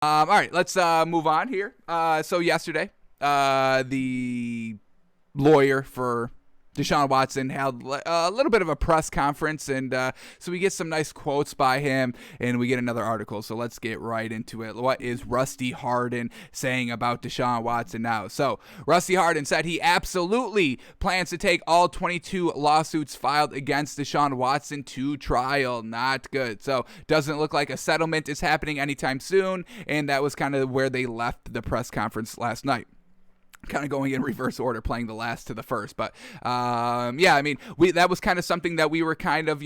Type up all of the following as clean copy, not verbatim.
All right, let's move on here. So yesterday, the lawyer for Deshaun Watson held a little bit of a press conference, and so we get some nice quotes by him, and we get another article. So let's get right into it. What is Rusty Hardin saying about Deshaun Watson now? So Rusty Hardin said he absolutely plans to take all 22 lawsuits filed against Deshaun Watson to trial. Not good. So doesn't look like a settlement is happening anytime soon, and that was kind of where they left the press conference last night. Kind of going in reverse order, playing the last to the first, but yeah, I mean, that was kind of something that we were kind of,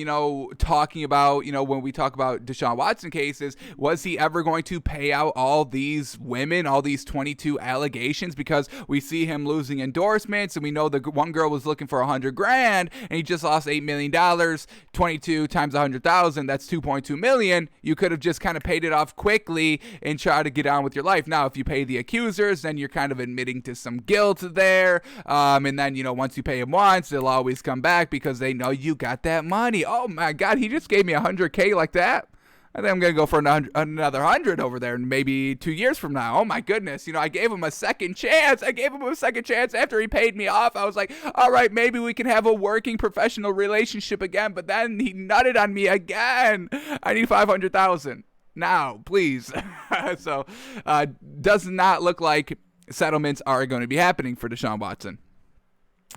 talking about, when we talk about Deshaun Watson cases. Was he ever going to pay out all these women, all these 22 allegations? Because we see him losing endorsements, and we know the one girl was looking for $100,000, and he just lost $8 million. 22 times 100,000, that's 2.2 million. You could have just kind of paid it off quickly and try to get on with your life. Now, if you pay the accusers, then you're kind of admitting to some guilt there, and then once you pay them once, they'll always come back because they know you got that money. Oh my God, he just gave me $100K like that. I think I'm gonna go for another 100 over there, maybe 2 years from now. Oh my goodness, I gave him a second chance. After he paid me off. I was like, all right, maybe we can have a working professional relationship again. But then he nutted on me again. I need 500,000 now, please. So, does not look like settlements are going to be happening for Deshaun Watson.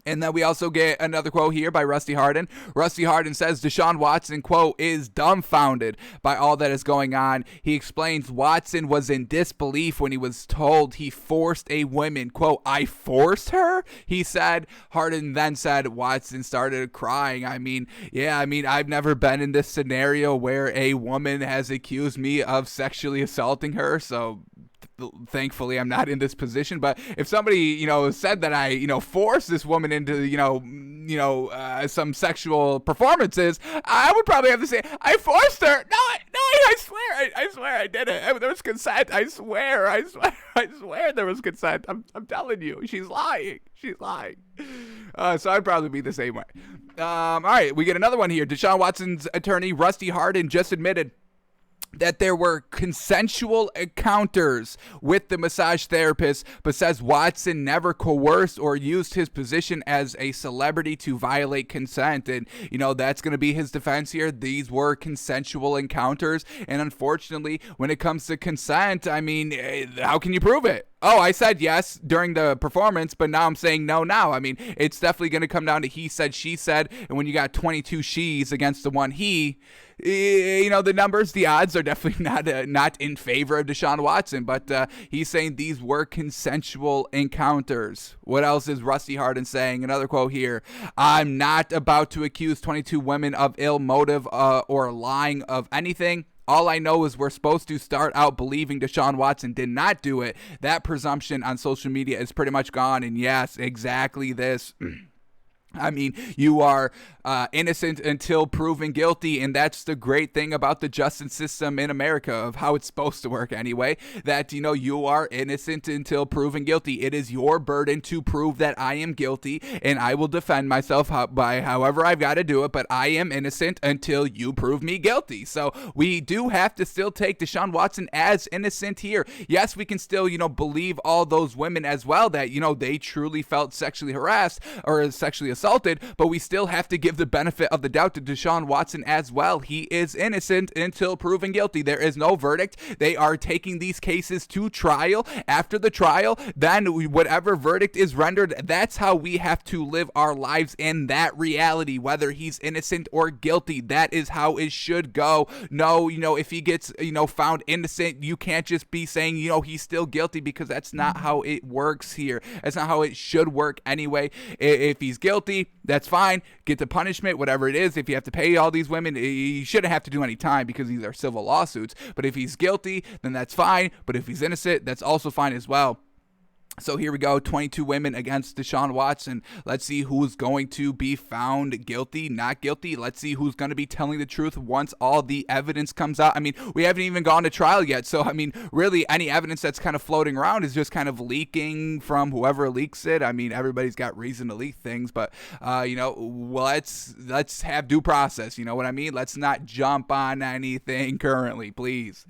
And then we also get another quote here by Rusty Hardin. Rusty Hardin says Deshaun Watson, quote, is dumbfounded by all that is going on. He explains Watson was in disbelief when he was told he forced a woman. Quote, I forced her? He said. Hardin then said Watson started crying. I've never been in this scenario where a woman has accused me of sexually assaulting her, so thankfully I'm not in this position. But if somebody said that I forced this woman into some sexual performances, I would probably have to say I forced her. No, I swear I did it. There was consent. I swear there was consent. I'm telling you, she's lying. So I'd probably be the same way. All right, we get another one here. Deshaun Watson's attorney Rusty Hardin just admitted that there were consensual encounters with the massage therapist, but says Watson never coerced or used his position as a celebrity to violate consent. And, that's going to be his defense here. These were consensual encounters. And unfortunately, when it comes to consent, how can you prove it? Oh, I said yes during the performance, but now I'm saying no now. It's definitely going to come down to he said, she said. And when you got 22 she's against the one he, the numbers, the odds are definitely not in favor of Deshaun Watson. But he's saying these were consensual encounters. What else is Rusty Hardin saying? Another quote here. I'm not about to accuse 22 women of ill motive or lying of anything. All I know is we're supposed to start out believing Deshaun Watson did not do it. That presumption on social media is pretty much gone. And yes, exactly this. You are innocent until proven guilty, and that's the great thing about the justice system in America, of how it's supposed to work anyway, that, you are innocent until proven guilty. It is your burden to prove that I am guilty, and I will defend myself by however I've got to do it, but I am innocent until you prove me guilty. So we do have to still take Deshaun Watson as innocent here. Yes, we can still, believe all those women as well that, they truly felt sexually harassed or sexually assaulted, but we still have to give the benefit of the doubt to Deshaun Watson as well. He is innocent until proven guilty. There is no verdict. They are taking these cases to trial. After the trial, then whatever verdict is rendered, that's how we have to live our lives in that reality, whether he's innocent or guilty. That is how it should go. No, if he gets, found innocent, you can't just be saying, he's still guilty, because that's not how it works here. That's not how it should work anyway. If he's guilty, that's fine. Get the punishment, whatever it is. If you have to pay all these women, he shouldn't have to do any time because these are civil lawsuits. But if he's guilty, then that's fine. But if he's innocent, that's also fine as well. So here we go, 22 women against Deshaun Watson. Let's see who's going to be found guilty, not guilty. Let's see who's going to be telling the truth once all the evidence comes out. We haven't even gone to trial yet. So, really any evidence that's kind of floating around is just kind of leaking from whoever leaks it. Everybody's got reason to leak things, but, let's have due process. You know what I mean? Let's not jump on anything currently, please.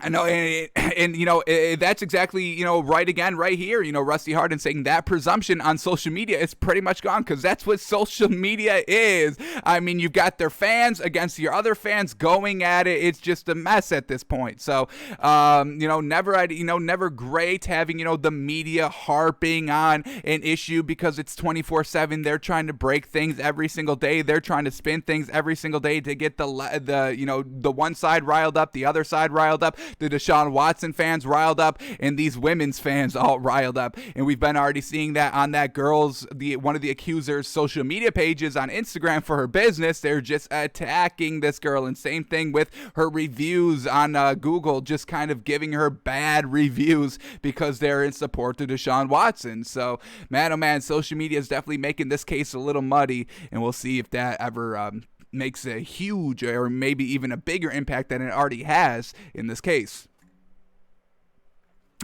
I know, and that's exactly, right again, right here. Rusty Hardin saying that presumption on social media is pretty much gone, because that's what social media is. I mean, you've got their fans against your other fans going at it. It's just a mess at this point. So, never great having, the media harping on an issue because it's 24/7. They're trying to break things every single day. They're trying to spin things every single day to get the one side riled up, the other side riled up, the Deshaun Watson fans riled up, and these women's fans all riled up. And we've been already seeing that on that one of the accuser's social media pages on Instagram for her business. They're just attacking this girl. And same thing with her reviews on Google, just kind of giving her bad reviews because they're in support of Deshaun Watson. So, man, oh man, social media is definitely making this case a little muddy, and we'll see if that ever makes a huge or maybe even a bigger impact than it already has in this case.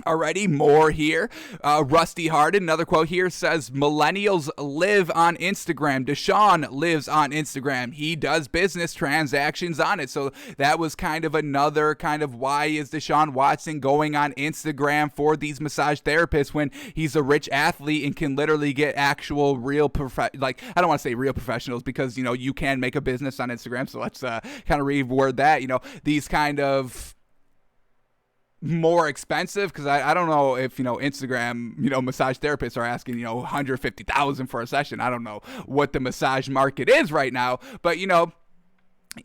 Alrighty, more here. Rusty Hardin, another quote here, says, millennials live on Instagram. Deshaun lives on Instagram. He does business transactions on it. So that was kind of another kind of why is Deshaun Watson going on Instagram for these massage therapists when he's a rich athlete and can literally get actual real I don't want to say real professionals, because, you can make a business on Instagram. So let's kind of reword that. These kind of more expensive, because I don't know if Instagram massage therapists are asking 150,000 for a session. I don't know what the massage market is right now, but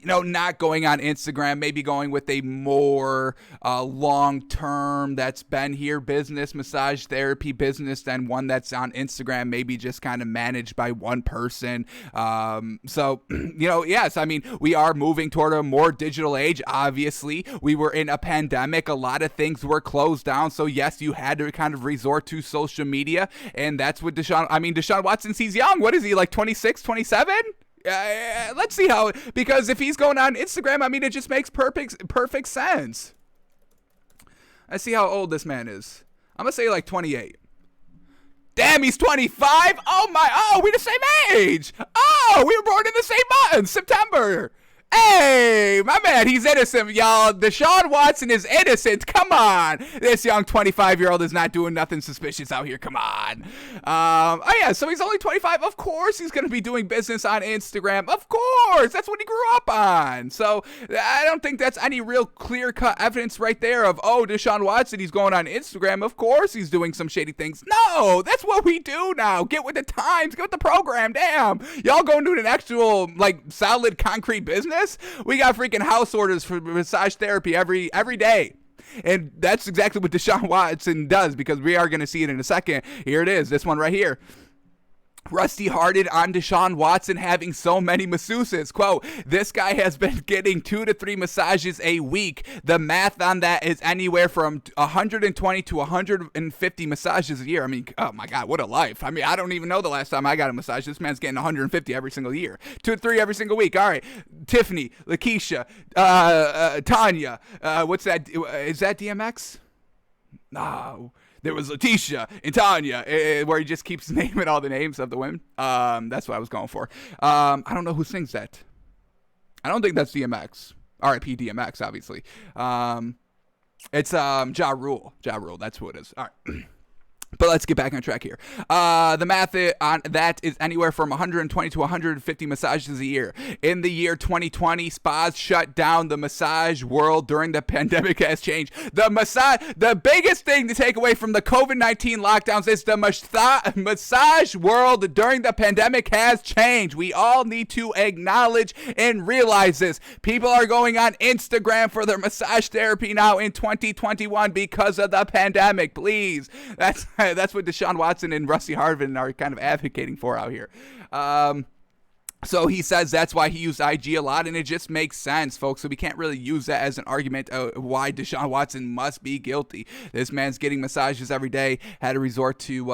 not going on Instagram, maybe going with a more long-term that's been here business, massage therapy business, than one that's on Instagram, maybe just kind of managed by one person. Yes, I mean, we are moving toward a more digital age. Obviously, we were in a pandemic. A lot of things were closed down. So yes, you had to kind of resort to social media. And that's what Deshaun Watson, he's young. What is he, like 26, 27? Let's see how, because if he's going on Instagram, I mean, it just makes perfect sense. Let's see how old this man is. I'm gonna say like 28. Damn, he's 25. Oh, we the same age. Oh, we were born in the same month, September. Hey, my man, he's innocent, y'all. Deshaun Watson is innocent. Come on. This young 25-year-old is not doing nothing suspicious out here. Come on. So he's only 25. Of course he's going to be doing business on Instagram. Of course. That's what he grew up on. So I don't think that's any real clear-cut evidence right there of, Deshaun Watson, he's going on Instagram. Of course he's doing some shady things. No, that's what we do now. Get with the times. Get with the program. Damn. Y'all going to do an actual, solid, concrete business? We got freaking house orders for massage therapy every day. And that's exactly what Deshaun Watson does, because we are going to see it in a second. Here it is, this one right here. Rusty Hardin on Deshaun Watson having so many masseuses. Quote, this guy has been getting 2 to 3 massages a week. The math on that is anywhere from 120 to 150 massages a year. I mean, oh my God, what a life. I mean, I don't even know the last time I got a massage. This man's getting 150 every single year. 2 to 3 every single week. All right. Tiffany, Lakeisha, Tanya. What's that? Is that DMX? No. There was Letitia and Tanya, where he just keeps naming all the names of the women. That's what I was going for. I don't know who sings that. I don't think that's DMX. R.I.P. DMX, obviously. It's Ja Rule. Ja Rule, that's who it is. All right. But let's get back on track here. The math on that is anywhere from 120 to 150 massages a year. In the year 2020, spas shut down. The massage world during the pandemic has changed. The biggest thing to take away from the COVID-19 lockdowns is the massage world during the pandemic has changed. We all need to acknowledge and realize this. People are going on Instagram for their massage therapy now in 2021 because of the pandemic. Please. That's what Deshaun Watson and Rusty Hardin are kind of advocating for out here. So he says that's why he used IG a lot, and it just makes sense, folks. So we can't really use that as an argument why Deshaun Watson must be guilty. This man's getting massages every day, had to resort to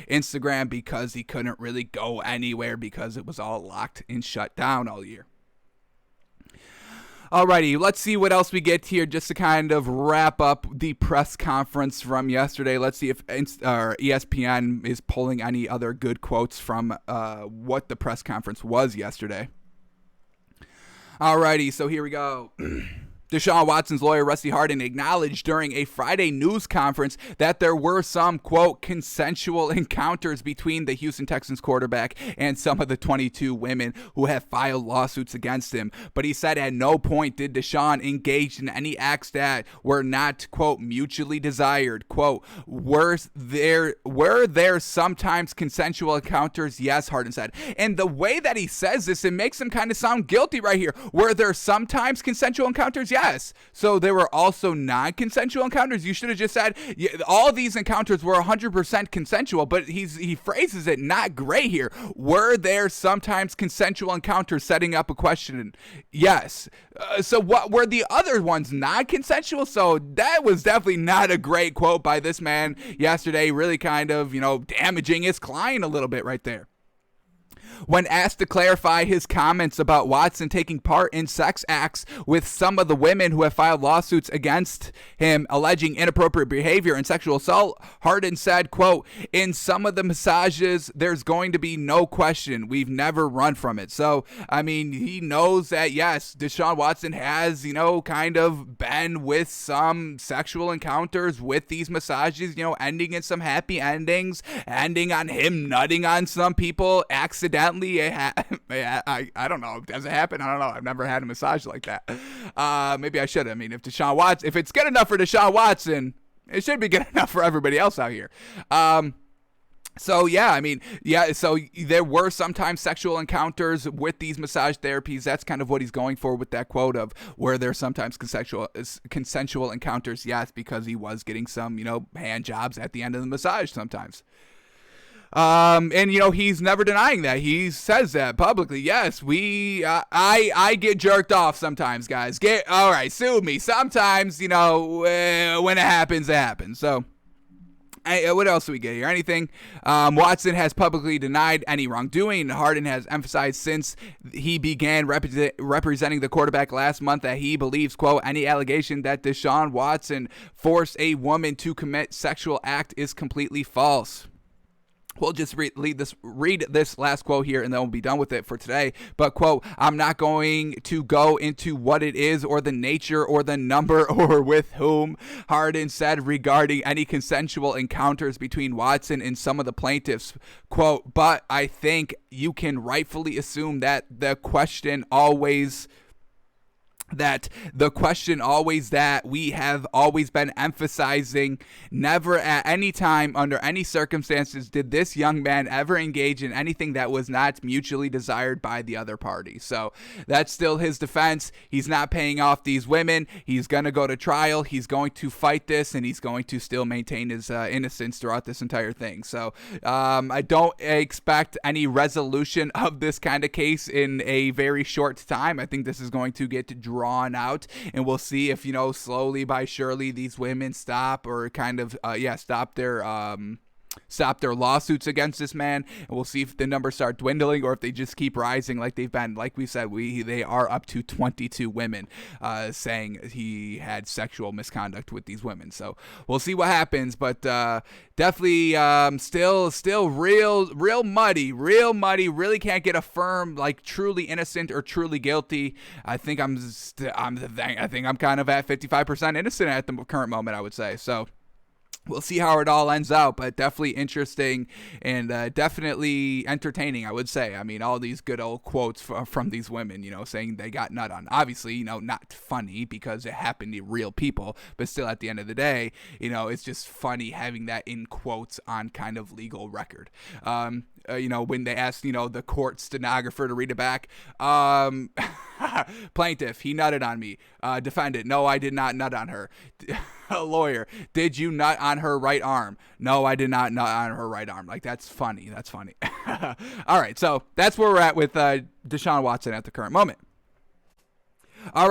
Instagram because he couldn't really go anywhere because it was all locked and shut down all year. Alrighty, let's see what else we get here just to kind of wrap up the press conference from yesterday. Let's see if ESPN is pulling any other good quotes from what the press conference was yesterday. Alrighty, so here we go. Deshaun Watson's lawyer, Rusty Hardin, acknowledged during a Friday news conference that there were some, quote, consensual encounters between the Houston Texans quarterback and some of the 22 women who have filed lawsuits against him. But he said at no point did Deshaun engage in any acts that were not, quote, mutually desired. Quote, were there sometimes consensual encounters? Yes, Hardin said. And the way that he says this, it makes him kind of sound guilty right here. Were there sometimes consensual encounters? Yes. So there were also non-consensual encounters. You should have just said all these encounters were 100% consensual, but he phrases it not great here. Were there sometimes consensual encounters, setting up a question? Yes. So what were the other ones, non-consensual? So that was definitely not a great quote by this man yesterday, really kind of, damaging his client a little bit right there. When asked to clarify his comments about Watson taking part in sex acts with some of the women who have filed lawsuits against him alleging inappropriate behavior and sexual assault, Hardin said, quote, in some of the massages, there's going to be no question. We've never run from it. So, I mean, he knows that, yes, Deshaun Watson has, kind of been with some sexual encounters with these massages, ending in some happy endings, ending on him nutting on some people accidentally. I don't know. Does it happen? I don't know. I've never had a massage like that. Maybe I should. I mean, if it's good enough for Deshaun Watson, it should be good enough for everybody else out here. So there were sometimes sexual encounters with these massage therapies. That's kind of what he's going for with that quote of where there's sometimes consensual encounters. Yes, because he was getting some, hand jobs at the end of the massage sometimes. He's never denying that. He says that publicly. Yes, I get jerked off sometimes, guys. All right, sue me. Sometimes, when it happens, it happens. So, what else do we get here? Anything? Watson has publicly denied any wrongdoing. Hardin has emphasized since he began representing the quarterback last month that he believes, quote, any allegation that Deshaun Watson forced a woman to commit sexual act is completely false. We'll just read this last quote here, and then we'll be done with it for today. But, quote, I'm not going to go into what it is or the nature or the number or with whom, Hardin said regarding any consensual encounters between Watson and some of the plaintiffs. Quote, but I think you can rightfully assume that the question always that we have always been emphasizing, never at any time under any circumstances did this young man ever engage in anything that was not mutually desired by the other party. So that's still his defense. He's not paying off these women. He's going to go to trial. He's going to fight this, and he's going to still maintain his innocence throughout this entire thing. So I don't expect any resolution of this kind of case in a very short time. I think this is going to get drawn out, and we'll see if slowly by surely these women stop or kind of stop their lawsuits against this man, and we'll see if the numbers start dwindling or if they just keep rising like they've been. Like we said, they are up to 22 women saying he had sexual misconduct with these women. So we'll see what happens, but definitely still real muddy, really can't get a firm like truly innocent or truly guilty. I think I'm kind of at 55% innocent at the current moment, I would say. So we'll see how it all ends out, but definitely interesting and definitely entertaining, I would say. I mean, all these good old quotes from these women, saying they got nut on. Obviously, not funny because it happened to real people, but still at the end of the day, it's just funny having that in quotes on kind of legal record. When they asked, the court stenographer to read it back, plaintiff, he nutted on me. Defendant, no, I did not nut on her. Lawyer, did you nut on her right arm? No, I did not nut on her right arm. Like, that's funny. All right, so that's where we're at with Deshaun Watson at the current moment. All right.